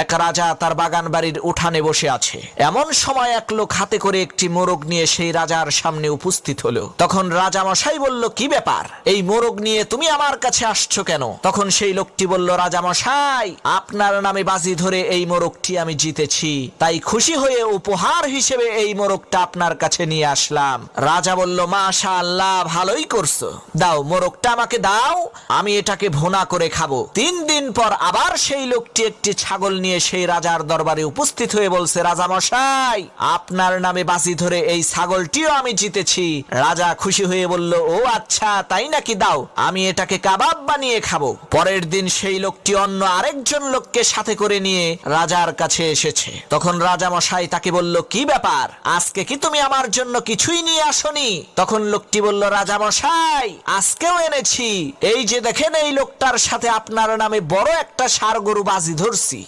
এক রাজা তার বাগান বাড়ির উঠানে বসে আছে। এমন সময় এক লোক হাতে করে একটি মোরগ নিয়ে সেই রাজার সামনে উপস্থিত হলো। তখন রাজা মশাই বলল, কি ব্যাপার, এই মোরগ নিয়ে তুমি আমার কাছে আসছো কেন? তখন সেই লোকটি বলল, রাজা মশাই, আপনার নামে বাজি ধরে এই মোরগটি আমি জিতেছি, তাই খুশি হয়ে উপহার হিসেবে এই মোরগটা আপনার কাছে নিয়ে আসলাম। রাজা বলল, মাশাআল্লাহ, ভালোই করছো, দাও মোরগটা আমাকে দাও, আমি এটাকে ভুনা করে খাবো। 3 দিন পর আবার সেই লোকটি একটি ছাগল নিয়ে সেই রাজার দরবারে উপস্থিত হয়ে বলছে, রাজা মশাই, আপনার নামে বাজি ধরে এই ছাগলটিও আমি জিতেছি। রাজা খুশি হয়ে বলল, ও আচ্ছা, তাই নাকি, দাও, আমি এটাকে কাবাব বানিয়ে খাবো। পরের দিন সেই লোকটি অন্য আরেকজন লোককে সাথে করে নিয়ে রাজার কাছে এসেছে। তখন রাজা মশাই তাকে বলল, কি ব্যাপার, আজকে কি তুমি আমার জন্য কিছুই নিয়ে আসনি? তখন লোকটি বলল, রাজা মশাই, আজকেও এনেছি, এই যে দেখেন, এই লোকটার সাথে আপনার নামে বড় একটা ষাঁড় গরু বাজি ধরছি।